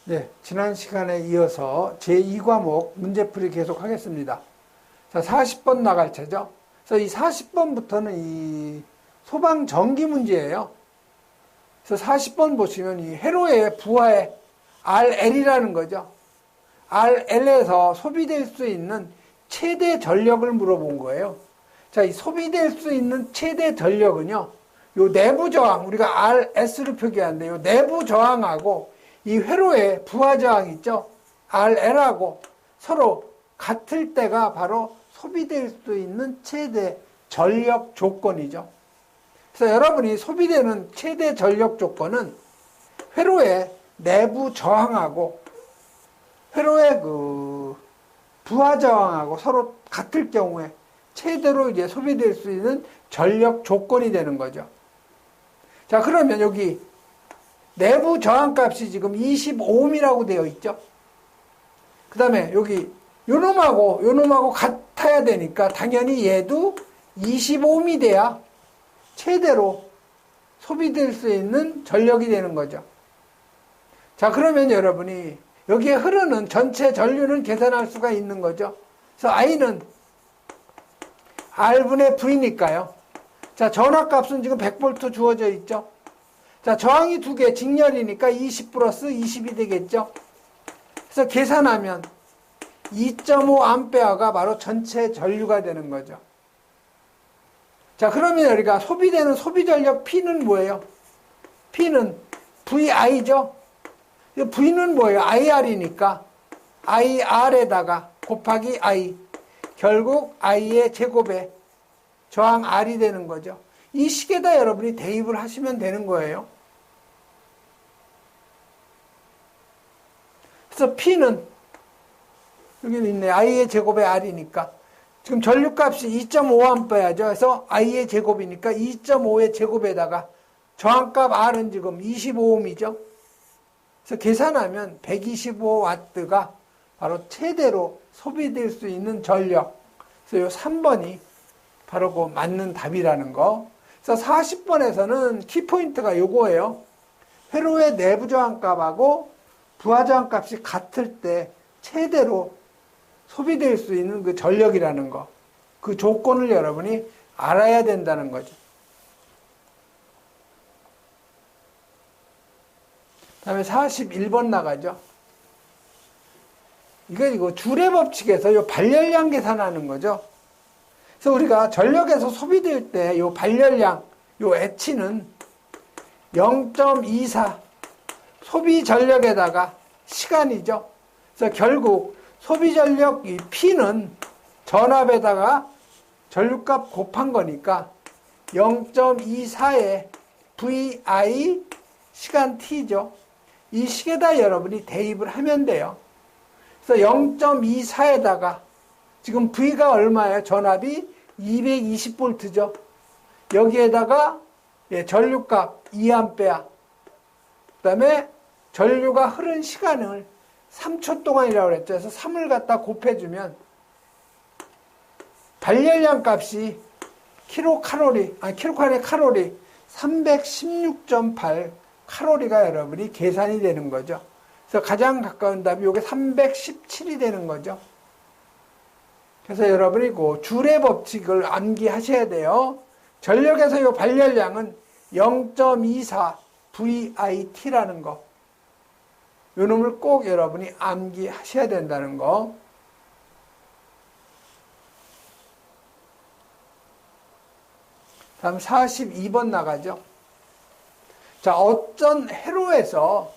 네, 지난 시간에 이어서 제2과목 문제풀이 계속 하겠습니다. 자, 40번 나갈 차죠. 그래서 이 40번부터는 이 소방 전기 문제예요. 그래서 40번 보시면 이 회로의 부하의 RL이라는 거죠. RL에서 소비될 수 있는 최대 전력을 물어본 거예요. 자, 이 소비될 수 있는 최대 전력은요, 요 내부 저항, 우리가 RS로 표기하는데, 요 내부 저항하고 이 회로의 부하 저항 있죠? RL하고 서로 같을 때가 바로 소비될 수 있는 최대 전력 조건이죠. 그래서 여러분이 소비되는 최대 전력 조건은 회로의 내부 저항하고 회로의 그 부하 저항하고 서로 같을 경우에 최대로 이제 소비될 수 있는 전력 조건이 되는 거죠. 자, 그러면 여기 내부 저항값이 지금 25ohm이라고 되어 있죠. 그 다음에 여기 요놈하고 같아야 되니까 당연히 얘도 25ohm이 돼야 최대로 소비될 수 있는 전력이 되는 거죠. 자, 그러면 여러분이 여기에 흐르는 전체 전류는 계산할 수가 있는 거죠. 그래서 I는 R분의 V니까요. 자, 전압값은 지금 100V 주어져 있죠. 자, 저항이 두 개, 직렬이니까 20 플러스 20이 되겠죠. 그래서 계산하면 2.5A가 바로 전체 전류가 되는 거죠. 자, 그러면 우리가 소비되는 소비전력 P는 뭐예요? P는 VI죠. V는 뭐예요? IR이니까 IR에다가 곱하기 I, 결국 I의 제곱에 저항 R이 되는 거죠. 이 식에다 여러분이 대입을 하시면 되는 거예요. 그래서 P는 여기 있네. I의 제곱에 R이니까 지금 전류값이 2.5A죠. 그래서 I의 제곱이니까 2.5의 제곱에다가 저항값 R은 지금 25ohm이죠. 그래서 계산하면 125W가 바로 최대로 소비될 수 있는 전력. 그래서 이 3번이 바로 그 맞는 답이라는 거. 그래서 40번에서는 키포인트가 요거예요. 회로의 내부 저항값하고 부하 저항값이 같을 때 최대로 소비될 수 있는 그 전력이라는 거. 그 조건을 여러분이 알아야 된다는 거죠. 다음에 41번 나가죠. 이거 줄의 법칙에서 요 발열량 계산하는 거죠. 그래서 우리가 전력에서 소비될 때 요 발열량, 요 H는 0.24 소비 전력에다가 시간이죠. 그래서 결국 소비 전력 이 P는 전압에다가 전류값 곱한 거니까 0.24의 VI 시간 T죠. 이 식에다 여러분이 대입을 하면 돼요. 그래서 0.24에다가 지금 V가 얼마예요? 전압이 220V죠. 여기에다가 전류값 2A, 그 다음에 전류가 흐른 시간을 3초 동안이라고 그랬죠. 그래서 3을 갖다 곱해주면 발열량 값이 킬로칼로리 316.8 칼로리가 여러분이 계산이 되는 거죠. 그래서 가장 가까운 답이 이게 317이 되는 거죠. 그래서 여러분이 그 줄의 법칙을 암기하셔야 돼요. 전력에서 이 발열량은 0.24 VIT라는 거. 요 놈을 꼭 여러분이 암기하셔야 된다는 거. 다음 42번 나가죠. 자, 어떤 회로에서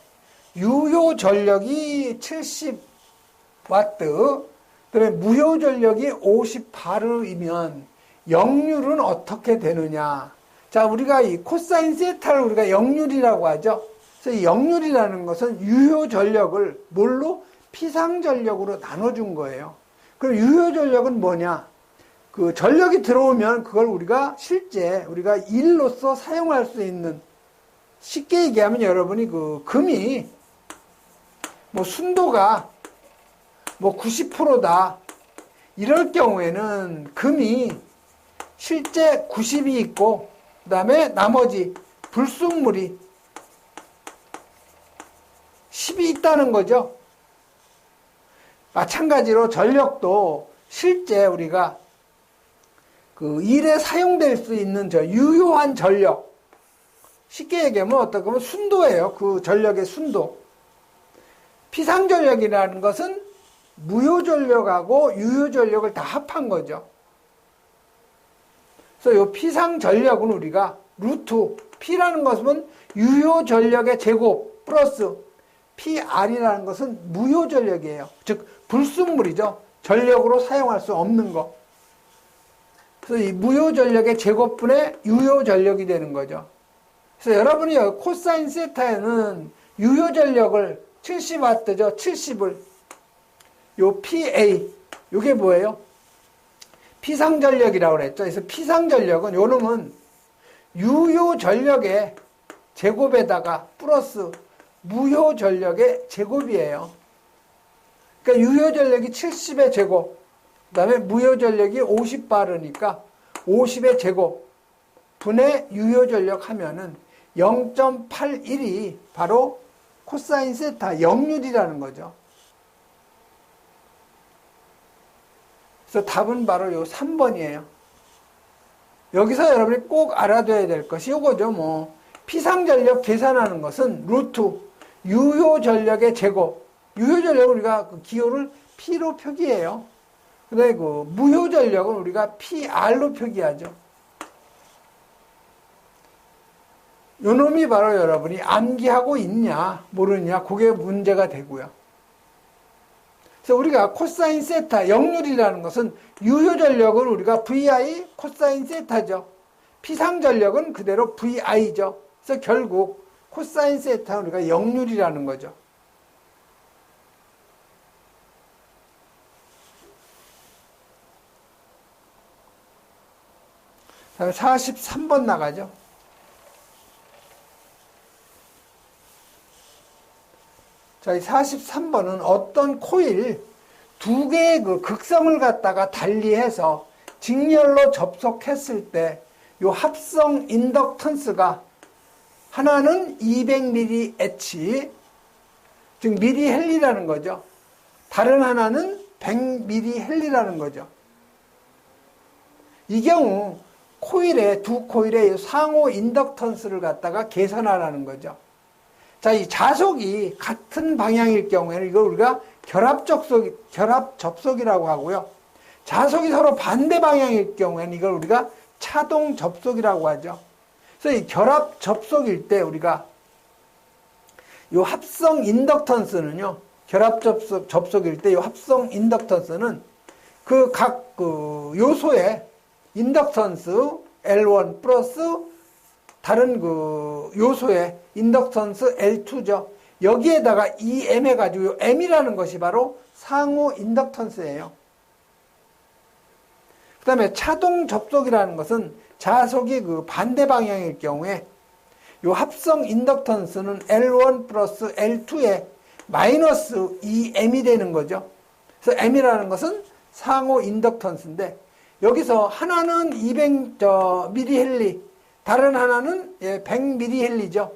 유효 전력이 70W, 그다음에 무효 전력이 50바르이면 역률은 어떻게 되느냐? 자, 우리가 이 코사인 세타를 우리가 역률이라고 하죠. 그래서 이 역률이라는 것은 유효 전력을 뭘로? 피상 전력으로 나눠준 거예요. 그럼 유효 전력은 뭐냐? 그 전력이 들어오면 그걸 우리가 실제 우리가 일로서 사용할 수 있는, 쉽게 얘기하면 여러분이 그 금이 뭐 순도가 뭐 90%다 이럴 경우에는 금이 실제 90이 있고 그 다음에 나머지 불순물이 10이 있다는 거죠. 마찬가지로 전력도 실제 우리가 그 일에 사용될 수 있는 유효한 전력, 쉽게 얘기하면 어떻게 보면 순도예요. 그 전력의 순도. 피상전력이라는 것은 무효전력하고 유효전력을 다 합한 거죠. 그래서 이 피상전력은 우리가 루트 P라는 것은 유효전력의 제곱 플러스 PR이라는 것은 무효전력이에요. 즉 불순물이죠. 전력으로 사용할 수 없는 거. 그래서 이 무효전력의 제곱분의 유효전력이 되는 거죠. 그래서 여러분이 코사인 세타에는 유효전력을 70W죠. 70을 요 PA 요게 뭐예요? 피상전력이라고 그랬죠. 그래서 피상전력은 요 놈은 유효전력의 제곱에다가 플러스 무효전력의 제곱이에요. 그러니까 유효전력이 70의 제곱, 그 다음에 무효전력이 50바르니까 50의 제곱 분의 유효전력 하면은 0.81이 바로 코사인 세타 역률이라는 거죠. 그래서 답은 바로 요 3번이에요. 여기서 여러분이 꼭 알아둬야 될 것이 요거죠. 뭐 피상전력 계산하는 것은 루트 유효전력의 제곱, 유효전력은 우리가 그 기호를 P로 표기해요. 근데 그 무효전력은 우리가 PR로 표기하죠. 요 놈이 바로 여러분이 암기하고 있냐 모르냐 그게 문제가 되고요. 그래서 우리가 코사인 세타 역률이라는 것은 유효전력은 우리가 VI 코사인 세타죠. 피상전력은 그대로 VI죠. 그래서 결국 코사인 세타는 우리가 역률이라는 거죠. 다음에 43번 나가죠. 자, 이 43번은 어떤 코일 두 개의 그 극성을 갖다가 달리해서 직렬로 접속했을 때 요 합성 인덕턴스가 하나는 200mH, 즉 미리헬리라는 거죠. 다른 하나는 100mH라는 거죠. 이 경우 두 코일의 상호 인덕턴스를 갖다가 계산하라는 거죠. 자, 이 자속이 같은 방향일 경우에는 이걸 우리가 결합 접속이라고 하고요. 자속이 서로 반대 방향일 경우에는 이걸 우리가 차동 접속이라고 하죠. 그래서 이 결합 접속일 때 우리가 이 합성 인덕턴스는요, 결합 접속일 때 이 합성 인덕턴스는 그 각 요소의 인덕턴스 L1 플러스 다른 그 요소의 인덕턴스 L2죠. 여기에다가 EM 해가지고 M이라는 것이 바로 상호 인덕턴스예요. 그 다음에 차동 접속이라는 것은 자속이 그 반대 방향일 경우에 요 합성 인덕턴스는 L1 플러스 L2에 마이너스 EM이 되는 거죠. 그래서 M이라는 것은 상호 인덕턴스인데 여기서 하나는 200mH, 다른 하나는 100mH죠.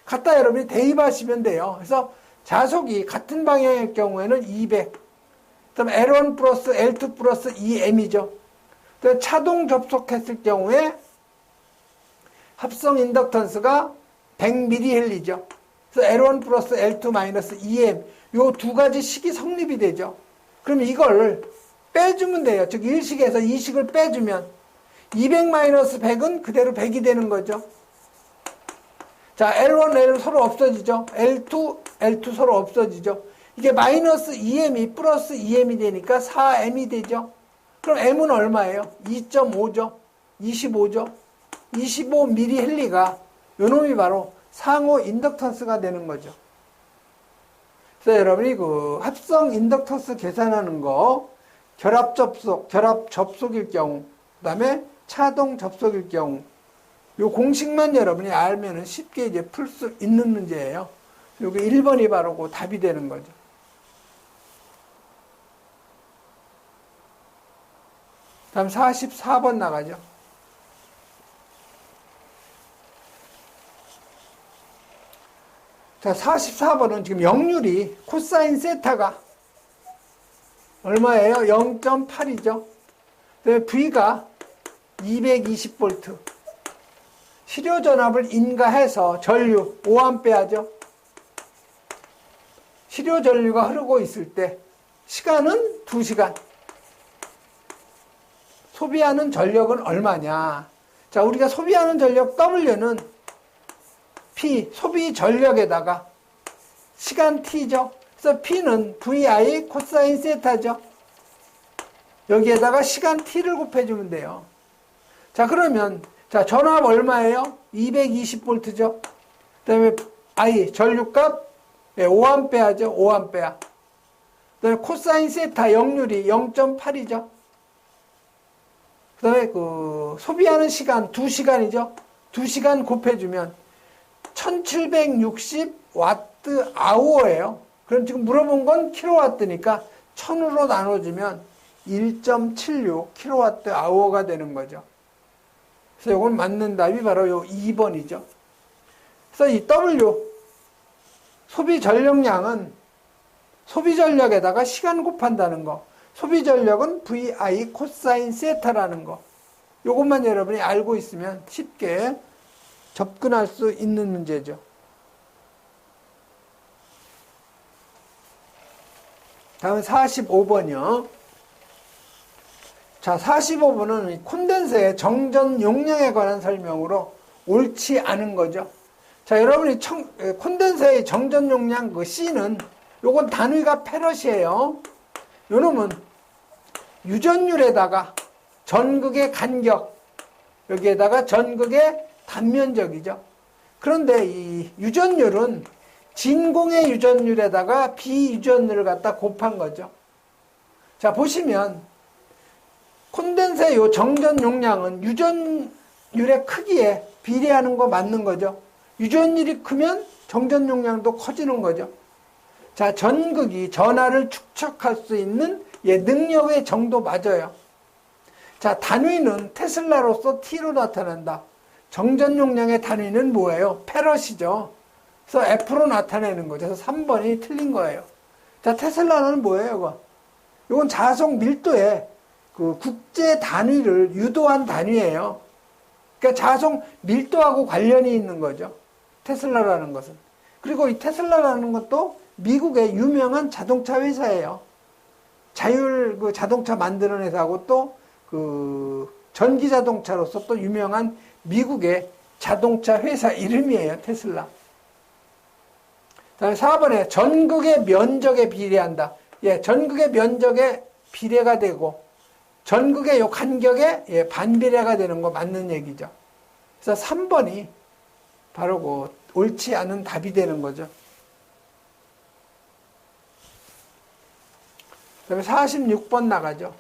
갖다 여러분이 대입하시면 돼요. 그래서 자속이 같은 방향일 경우에는 200, 그다음 L1 플러스 L2 플러스 EM이죠. 차동 접속했을 경우에 합성 인덕턴스가 100mH죠. 그래서 L1 플러스 L2 마이너스 EM, 요 두 가지 식이 성립이 되죠. 그럼 이걸 빼주면 돼요. 즉 1식에서 2식을 빼주면 200 마이너스 100은 그대로 100이 되는 거죠. 자, L1, L 서로 없어지죠. L2, L2 서로 없어지죠. 이게 마이너스 2M이 플러스 2M이 되니까 4M이 되죠. 그럼 M은 얼마예요? 2.5죠. 25죠. 25mH가 요놈이 바로 상호 인덕턴스가 되는 거죠. 그래서 여러분이 그 합성 인덕턴스 계산하는 거 결합 접속일 경우, 그 다음에 차동 접속일 경우, 요 공식만 여러분이 알면은 쉽게 이제 풀 수 있는 문제예요. 요게 1번이 바로 그 답이 되는 거죠. 다음 44번 나가죠. 자, 44번은 지금 역률이 코사인 세타가 얼마예요? 0.8이죠. V가 220V. 시료전압을 인가해서 전류 5A죠. 시료전류가 흐르고 있을 때 시간은 2시간. 소비하는 전력은 얼마냐? 자, 우리가 소비하는 전력 W는 P, 소비 전력에다가 시간 T죠. 그래서 P는 VI 코사인 세타죠. 여기에다가 시간 T를 곱해주면 돼요. 자, 그러면, 자, 전압 얼마예요? 220V죠. 그 다음에 I, 전류값, 5A죠. 5A. 그 다음에 코사인 세타 역률이 0.8이죠. 그 다음에 소비하는 시간 2시간이죠. 2시간 곱해주면 1760Wh예요. 그럼 지금 물어본 건 킬로와트니까 1000으로 나눠주면 1.76kWh가 되는 거죠. 그래서 이건 맞는 답이 바로 요 2번이죠. 그래서 이 W, 소비 전력량은 소비 전력에다가 시간 곱한다는 거. 소비 전력은 VI 코사인 세타라는 거. 요것만 여러분이 알고 있으면 쉽게 접근할 수 있는 문제죠. 다음 45번이요. 자, 45번은 콘덴서의 정전 용량에 관한 설명으로 옳지 않은 거죠. 자, 여러분이 콘덴서의 정전 용량 그 C는 요건 단위가 페럿이에요. 요놈은 유전율에다가 전극의 간격, 여기에다가 전극의 단면적이죠. 그런데 이 유전율은 진공의 유전율에다가 비유전율을 갖다 곱한 거죠. 자, 보시면 콘덴서의 요 정전 용량은 유전율의 크기에 비례하는 거 맞는 거죠. 유전율이 크면 정전 용량도 커지는 거죠. 자, 전극이 전하를 축적할 수 있는 능력의 정도 맞아요. 자, 단위는 테슬라로서 T로 나타난다. 정전 용량의 단위는 뭐예요? 페럿이죠. 그래서 F로 나타내는 거죠. 그래서 3번이 틀린 거예요. 자, 테슬라는 뭐예요, 이거? 이건 자석 밀도의 그 국제 단위를 유도한 단위예요. 그러니까 자석 밀도하고 관련이 있는 거죠. 테슬라라는 것은. 그리고 이 테슬라라는 것도 미국의 유명한 자동차 회사예요. 자율 그 자동차 만드는 회사하고 또 그 전기 자동차로서 또 유명한 미국의 자동차 회사 이름이에요. 테슬라. 다음에 4번에 전극의 면적에 비례한다. 예, 전극의 면적에 비례가 되고 전극의 요 간격에 반비례가 되는 거 맞는 얘기죠. 그래서 3번이 바로 그 옳지 않은 답이 되는 거죠. 그 다음에 46번 나가죠.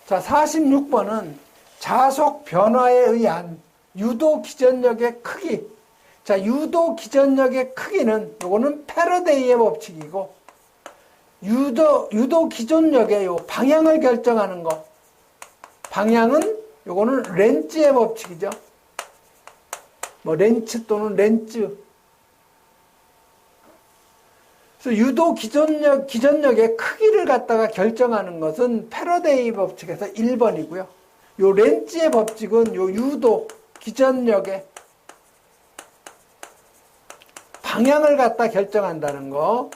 자, 46번은 자속 변화에 의한 유도 기전력의 크기. 자, 유도 기전력의 크기는 요거는 패러데이의 법칙이고 유도 기전력의 요 방향을 결정하는 거. 방향은 요거는 렌츠의 법칙이죠. 뭐 렌츠 또는 렌츠. 그래서 유도 기전력의 크기를 갖다가 결정하는 것은 패러데이 법칙에서 1번이고요. 요 렌츠의 법칙은 요 유도 기전력의 방향을 갖다 결정한다는 거.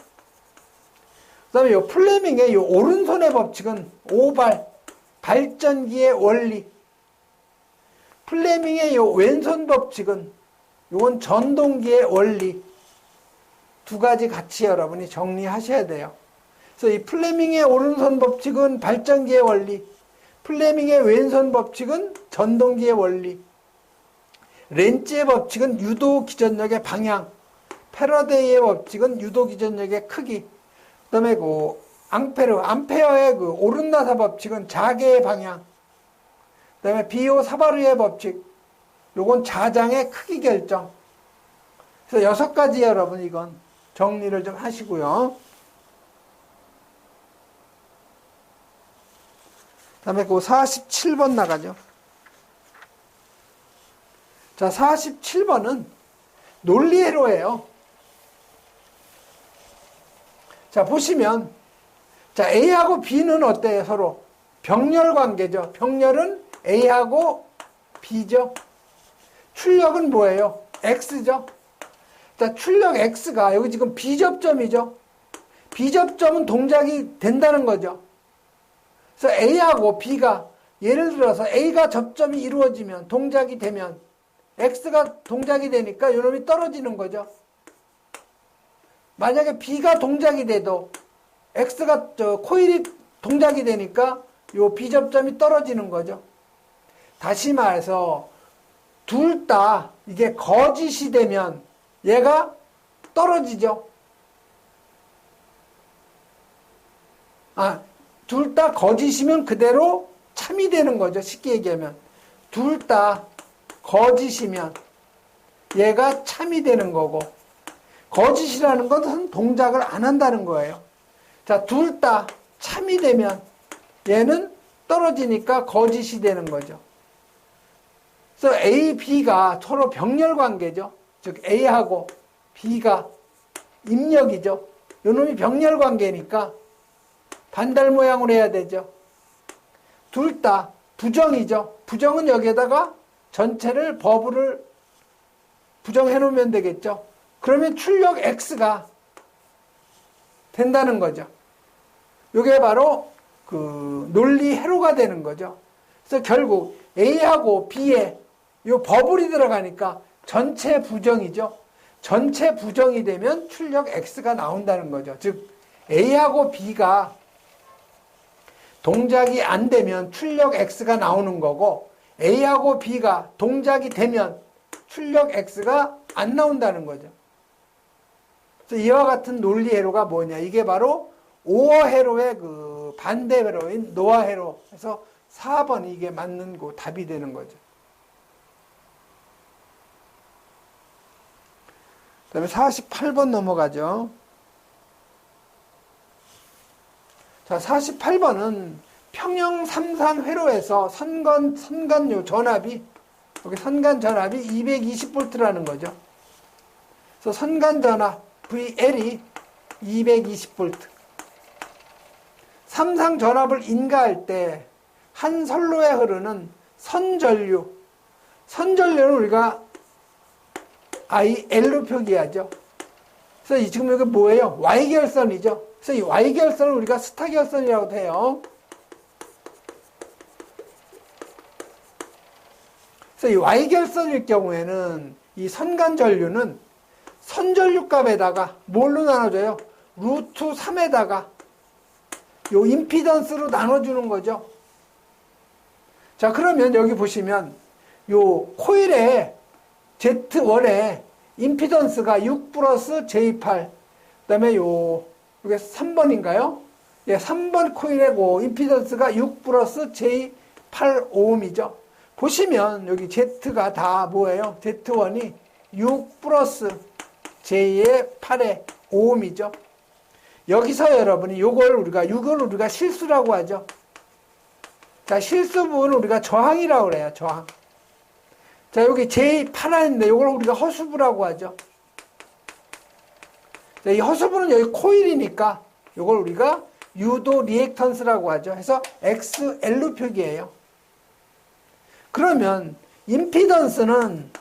그 다음에 요 플레밍의 요 오른손의 법칙은 오발, 발전기의 원리. 플레밍의 요 왼손 법칙은 요건 전동기의 원리. 두 가지 같이 여러분이 정리하셔야 돼요. 그래서 이 플레밍의 오른손 법칙은 발전기의 원리, 플레밍의 왼손 법칙은 전동기의 원리, 렌츠의 법칙은 유도 기전력의 방향, 패러데이의 법칙은 유도 기전력의 크기, 그 다음에 그 암페어의 그 오른나사 법칙은 자개의 방향, 그 다음에 비오 사바르의 법칙, 요건 자장의 크기 결정. 그래서 6가지 여러분 이건 정리를 좀 하시고요. 다음에 그 47번 나가죠. 자, 47번은 논리회로예요. 자, 보시면, 자, A하고 B는 어때요? 서로 병렬 관계죠. 병렬은 A하고 B죠. 출력은 뭐예요? X죠. 자, 출력 X가 여기 지금 B접점이죠. B접점은 동작이 된다는 거죠. 그래서 A하고 B가 예를 들어서 A가 접점이 이루어지면 동작이 되면 X가 동작이 되니까 요놈이 떨어지는 거죠. 만약에 B가 동작이 돼도 X가 코일이 동작이 되니까 요 B접점이 떨어지는 거죠. 다시 말해서 둘 다 이게 거짓이 되면 얘가 떨어지죠. 둘 다 거짓이면 그대로 참이 되는 거죠. 쉽게 얘기하면. 둘 다 거짓이면 얘가 참이 되는 거고, 거짓이라는 것은 동작을 안 한다는 거예요. 자, 둘 다 참이 되면 얘는 떨어지니까 거짓이 되는 거죠. 그래서 A, B가 서로 병렬 관계죠. 즉 A하고 B가 입력이죠. 요놈이 병렬 관계니까 반달 모양으로 해야 되죠. 둘 다 부정이죠. 부정은 여기에다가 전체를 버블을 부정해 놓으면 되겠죠. 그러면 출력 X가 된다는 거죠. 이게 바로 그 논리 회로가 되는 거죠. 그래서 결국 A하고 B에 요 버블이 들어가니까 전체 부정이죠. 전체 부정이 되면 출력 X가 나온다는 거죠. 즉 A하고 B가 동작이 안 되면 출력 X가 나오는 거고, A하고 B가 동작이 되면 출력 X가 안 나온다는 거죠. 그래서 이와 같은 논리 회로가 뭐냐? 이게 바로 오어 회로의 그 반대 회로인 노아 회로. 그래서 4번이 이게 맞는 거 답이 되는 거죠. 그 다음에 48번 넘어가죠. 자, 48번은 평형 3산 회로에서 선간요 전압이, 여기 선간 전압이 220V라는 거죠. 그래서 선간 전압 VL이 220V. 삼상 전압을 인가할 때 한 선로에 흐르는 선전류. 선전류는 우리가 IL로 표기하죠. 그래서 지금 이게 뭐예요? Y결선이죠. 그래서 이 Y결선을 우리가 스타결선이라고 해요. 그래서 이 Y결선일 경우에는 이 선간전류는 선전류 값에다가 뭘로 나눠줘요? 루트 3에다가 요 임피던스로 나눠주는 거죠. 자, 그러면 여기 보시면 요 코일의 Z1의 임피던스가 6 플러스 J8, 그 다음에 이게 3번인가요? 예, 3번 코일의 임피던스가 6 플러스 J8 오음이죠. 보시면 여기 Z가 다 뭐예요? Z1이 6 플러스 J의 8의 오음이죠. 여기서 여러분이 이걸 우리가 실수라고 하죠. 자, 실수 부분을 우리가 저항이라고 그래요. 저항. 자, 여기 J8인데 이걸 우리가 허수부라고 하죠. 자, 이 허수부는 여기 코일이니까 이걸 우리가 유도 리액턴스라고 하죠. 해서 XL로 표기해요. 그러면 임피던스는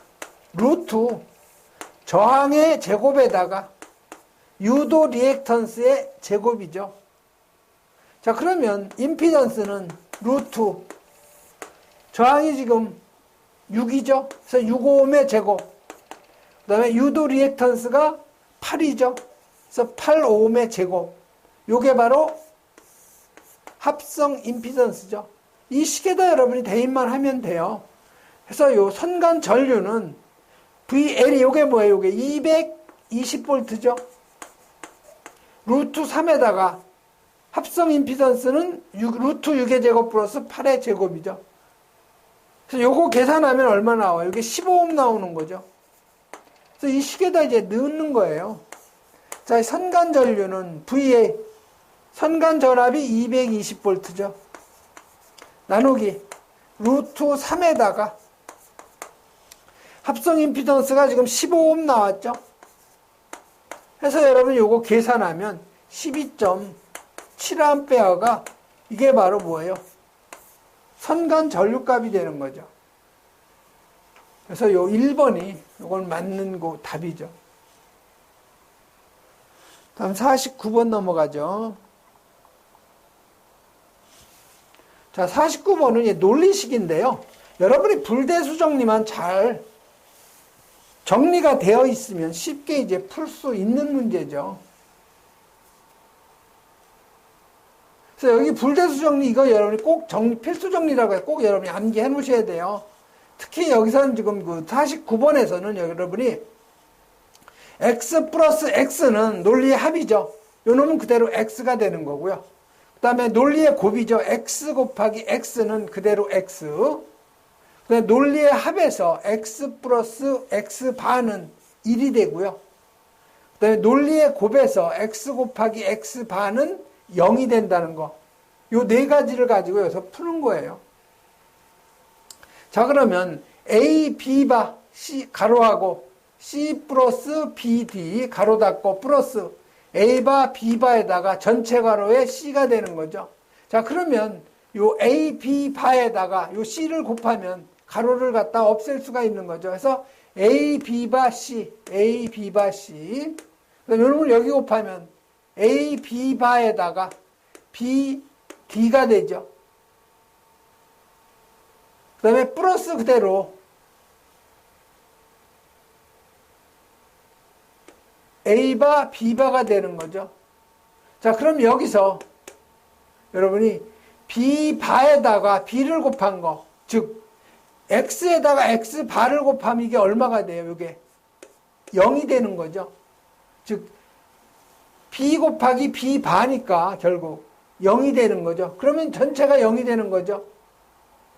루트 저항의 제곱에다가 유도 리액턴스의 제곱이죠. 자, 그러면 임피던스는 루트 저항이 지금 6이죠. 그래서 6오음의 제곱. 그 다음에 유도 리액턴스가 8이죠. 그래서 8오음의 제곱. 요게 바로 합성 임피던스죠. 이 식에다 여러분이 대입만 하면 돼요. 그래서 요 선간 전류는 VL이 요게 뭐예요? 요게 220V죠. 루트 3에다가 합성 임피던스는 루트 6의 제곱 플러스 8의 제곱이죠. 그래서 요거 계산하면 얼마 나와요? 이게 15옴 나오는 거죠. 그래서 이 식에다 이제 넣는 거예요. 자, 선간 전류는 VA, 선간 전압이 220V죠. 나누기 루트 3에다가 합성 임피던스가 지금 15옴 나왔죠. 해서 여러분 요거 계산하면 12.7A가 이게 바로 뭐예요? 선간 전류값이 되는 거죠. 그래서 요 1번이 요걸 맞는 거 답이죠. 다음 49번 넘어가죠. 자, 49번은 논리식인데요. 여러분이 불대수 정리만 잘 정리가 되어 있으면 쉽게 이제 풀 수 있는 문제죠. 그래서 여기 불대수 정리 이거 여러분이 꼭 필수 정리라고 해서 꼭 여러분이 암기해 놓으셔야 돼요. 특히 여기서는 지금 그 49번에서는 여러분이 x 플러스 x는 논리의 합이죠. 요 놈은 그대로 x가 되는 거고요. 그 다음에 논리의 곱이죠. x 곱하기 x는 그대로 x. 그 다음에 논리의 합에서 x 플러스 x 반은 1이 되고요. 그 다음에 논리의 곱에서 x 곱하기 x 반은 0이 된다는 거. 요 네 가지를 가지고 여기서 푸는 거예요. 자, 그러면 a, b바 c 가로하고 c 플러스 bd 가로 닫고 플러스 a바 b바에다가 전체 가로에 c가 되는 거죠. 자, 그러면 요 a, b 바에다가 요 c를 곱하면 가로를 갖다 없앨 수가 있는 거죠. 그래서 a, b바 c, a, b바 c. 그다음에 여러분 여기 곱하면 a, b바에다가 b, d가 되죠. 그 다음에 플러스 그대로 A바 B바가 되는 거죠. 자, 그럼 여기서 여러분이 B바에다가 B를 곱한 거, 즉 X에다가 X바를 곱하면 이게 얼마가 돼요? 이게 0이 되는 거죠. 즉 B 곱하기 B바니까 결국 0이 되는 거죠. 그러면 전체가 0이 되는 거죠.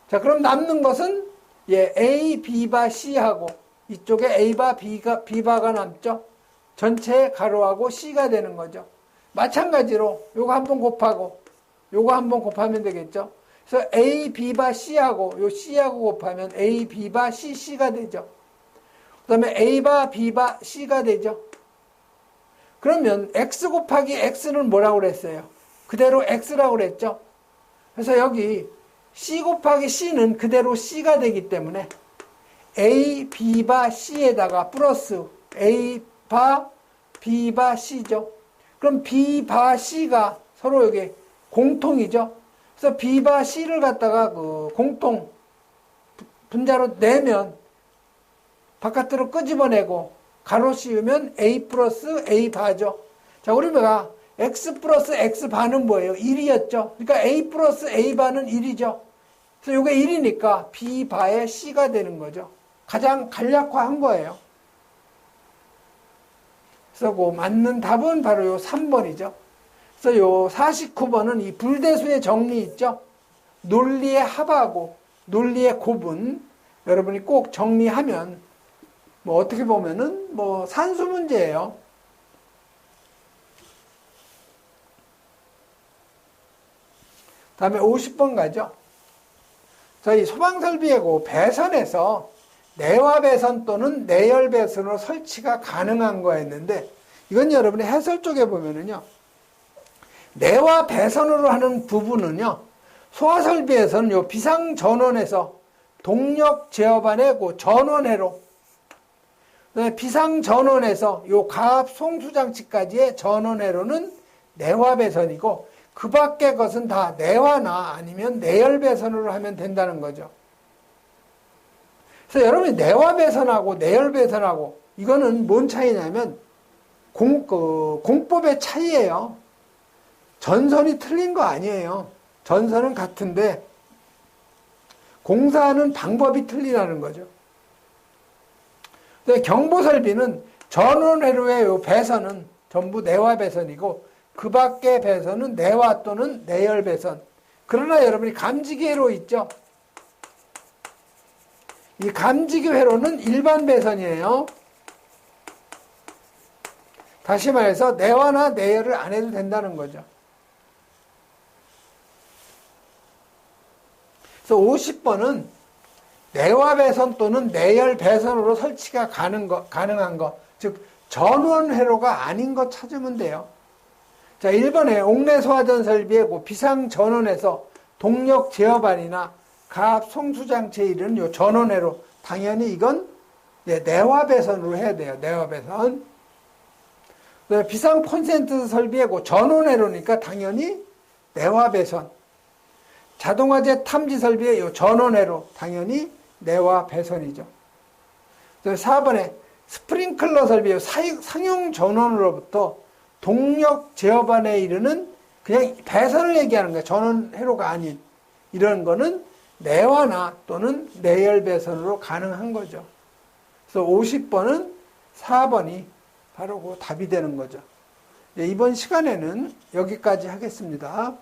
자, 그럼 남는 것은 A, B바, C하고 이쪽에 A바, B바가 남죠. 전체 가로하고 C가 되는 거죠. 마찬가지로 요거 한번 곱하고 요거 한번 곱하면 되겠죠. 그래서 A, B바, C하고 요 C하고 곱하면 A, B바, C, C가 되죠. 그 다음에 A바, B바, C가 되죠. 그러면 X 곱하기 X는 뭐라고 그랬어요? 그대로 X라고 그랬죠. 그래서 여기 C 곱하기 C는 그대로 C가 되기 때문에 A, B바, C에다가 플러스 A, 바, B바, C죠. 그럼 B바, C가 서로 여기 공통이죠. 그래서 B바, C를 갖다가 그 공통 분자로 내면 바깥으로 끄집어내고 가로 씌우면 A 플러스 A 바죠. 자, 우리가 X 플러스 X 바는 뭐예요? 1이었죠. 그러니까 A 플러스 A 바는 1이죠. 그래서 이게 1이니까 B 바의 C가 되는 거죠. 가장 간략화한 거예요. 그래서 그 맞는 답은 바로 요 3번이죠. 그래서 요 49번은 이 불대수의 정리 있죠. 논리의 합하고 논리의 곱은 여러분이 꼭 정리하면 뭐 어떻게 보면은 뭐 산수 문제예요. 다음에 50번 가죠. 저희 소방설비하고 배선에서 내화 배선 또는 내열 배선으로 설치가 가능한 거였는데 이건 여러분이 해설 쪽에 보면은요. 내화 배선으로 하는 부분은요. 소화설비에서는 요 비상전원에서 동력 제어반의 그 전원회로 비상전원에서 요 가압 송수장치까지의 전원회로는 내화 배선이고 그 밖의 것은 다 내화나 아니면 내열 배선으로 하면 된다는 거죠. 그래서 여러분이 내화 배선하고 내열 배선하고 이거는 뭔 차이냐면 공법의 차이예요. 전선이 틀린 거 아니에요. 전선은 같은데 공사하는 방법이 틀리다는 거죠. 경보설비는 전원회로의 요 배선은 전부 내화 배선이고 그 밖의 배선은 내화 또는 내열 배선. 그러나 여러분이 감지기 회로 있죠. 이 감지기 회로는 일반 배선이에요. 다시 말해서 내화나 내열을 안 해도 된다는 거죠. 그래서 50번은 내화 배선 또는 내열 배선으로 설치가 가능한 것, 즉 전원 회로가 아닌 것 찾으면 돼요. 자, 1번에 옥내 소화전 설비의 비상 전원에서 동력 제어반이나 가압 송수 장치에 이르는 요 전원 회로, 당연히 이건 내화 배선으로 해야 돼요. 내화 배선. 비상 콘센트 설비의 전원 회로니까 당연히 내화 배선. 자동화재 탐지 설비의 요 전원 회로, 당연히 내화 배선이죠. 4번에 스프링클러 설비의 상용 전원으로부터 동력 제어반에 이르는 그냥 배선을 얘기하는 거예요. 전원 회로가 아닌. 이런 거는 내화나 또는 내열 배선으로 가능한 거죠. 그래서 50번은 4번이 바로 그 답이 되는 거죠. 이번 시간에는 여기까지 하겠습니다.